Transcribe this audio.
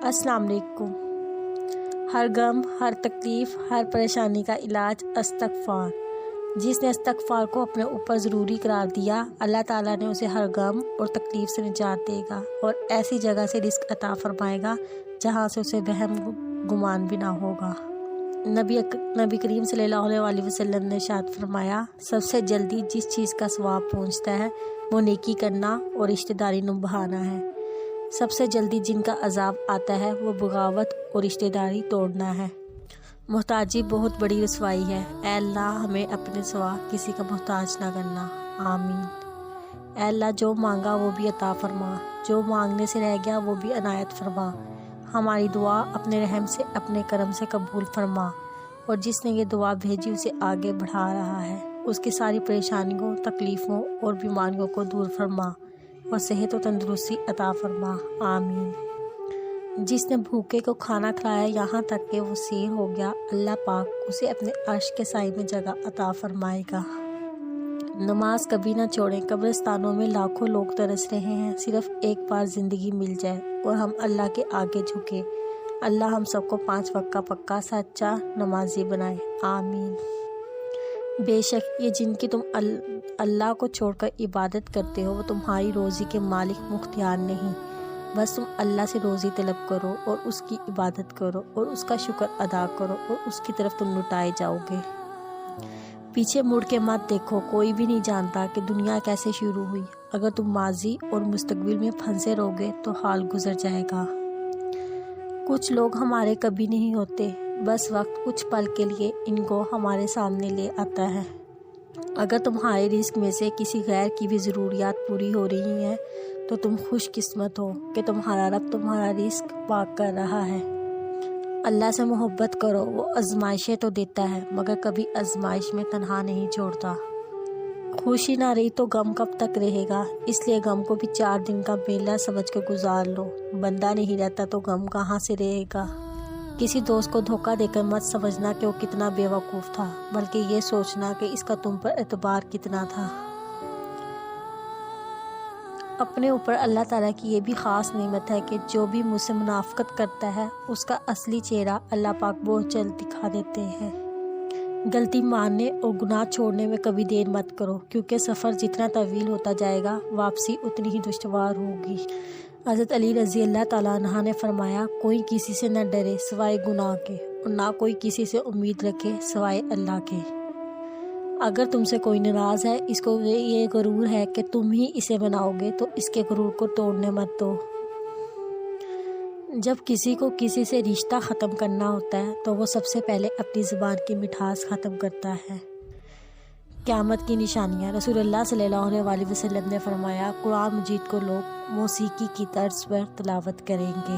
السلام علیکم۔ ہر غم، ہر تکلیف، ہر پریشانی کا علاج استغفار۔ جس نے استغفار کو اپنے اوپر ضروری قرار دیا، اللہ تعالیٰ نے اسے ہر غم اور تکلیف سے نجات دے گا اور ایسی جگہ سے رزق عطا فرمائے گا جہاں سے اسے وہم گمان بھی نہ ہوگا۔ نبی کریم صلی اللہ علیہ وسلم نے ارشاد فرمایا، سب سے جلدی جس چیز کا ثواب پہنچتا ہے وہ نیکی کرنا اور رشتہ داری نبھانا ہے۔ سب سے جلدی جن کا عذاب آتا ہے وہ بغاوت اور رشتہ داری توڑنا ہے۔ محتاجی بہت بڑی رسوائی ہے۔ اے اللہ ہمیں اپنے سوا کسی کا محتاج نہ کرنا، آمین۔ اے اللہ جو مانگا وہ بھی عطا فرما، جو مانگنے سے رہ گیا وہ بھی عنایت فرما۔ ہماری دعا اپنے رحم سے، اپنے کرم سے قبول فرما، اور جس نے یہ دعا بھیجی اسے آگے بڑھا رہا ہے، اس کی ساری پریشانیوں، تکلیفوں اور بیماریوں کو دور فرما اور صحت و تندرستی عطا فرما، آمین۔ جس نے بھوکے کو کھانا کھلایا یہاں تک کہ وہ سیر ہو گیا، اللہ پاک اسے اپنے عرش کے سائے میں جگہ عطا فرمائے گا۔ نماز کبھی نہ چھوڑیں۔ قبرستانوں میں لاکھوں لوگ ترس رہے ہیں، صرف ایک بار زندگی مل جائے اور ہم اللہ کے آگے جھکے۔ اللہ ہم سب کو 5 وقت کا پکا سچا نمازی بنائے، آمین۔ بے شک یہ جن کی تم اللہ کو چھوڑ کر عبادت کرتے ہو وہ تمہاری روزی کے مالک مختار نہیں، بس تم اللہ سے روزی طلب کرو اور اس کی عبادت کرو اور اس کا شکر ادا کرو اور اس کی طرف تم لٹائے جاؤ گے۔ پیچھے مڑ کے مت دیکھو، کوئی بھی نہیں جانتا کہ دنیا کیسے شروع ہوئی۔ اگر تم ماضی اور مستقبل میں پھنسے رہوگے تو حال گزر جائے گا۔ کچھ لوگ ہمارے کبھی نہیں ہوتے، بس وقت کچھ پل کے لیے ان کو ہمارے سامنے لے آتا ہے۔ اگر تمہارے رزق میں سے کسی غیر کی بھی ضروریات پوری ہو رہی ہیں تو تم خوش قسمت ہو کہ تمہارا رب تمہارا رزق پاک کر رہا ہے۔ اللہ سے محبت کرو، وہ آزمائشیں تو دیتا ہے مگر کبھی آزمائش میں تنہا نہیں چھوڑتا۔ خوشی نہ رہی تو غم کب تک رہے گا، اس لیے غم کو بھی 4 دن کا میلہ سمجھ کے گزار لو۔ بندہ نہیں رہتا تو غم کہاں سے رہے گا۔ کسی دوست کو دھوکہ دے کر مت سمجھنا کہ وہ کتنا بے وقوف تھا، بلکہ یہ سوچنا کہ اس کا تم پر اعتبار کتنا تھا۔ اپنے اوپر اللہ تعالیٰ کی یہ بھی خاص نعمت ہے کہ جو بھی مجھ سے منافقت کرتا ہے اس کا اصلی چہرہ اللہ پاک بہت جلد دکھا دیتے ہیں۔ غلطی ماننے اور گناہ چھوڑنے میں کبھی دیر مت کرو، کیونکہ سفر جتنا طویل ہوتا جائے گا واپسی اتنی ہی دشوار ہوگی۔ حضرت علی رضی اللہ تعالیٰ عنہ نے فرمایا، کوئی کسی سے نہ ڈرے سوائے گناہ کے اور نہ کوئی کسی سے امید رکھے سوائے اللہ کے۔ اگر تم سے کوئی ناراض ہے، اس کو یہ غرور ہے کہ تم ہی اسے مناؤ گے تو اس کے غرور کو توڑنے مت دو۔ جب کسی کو کسی سے رشتہ ختم کرنا ہوتا ہے تو وہ سب سے پہلے اپنی زبان کی مٹھاس ختم کرتا ہے۔ قیامت کی نشانیاں۔ رسول اللہ صلی اللہ علیہ وسلم نے فرمایا، قرآن مجید کو لوگ موسیقی کی طرز پر تلاوت کریں گے۔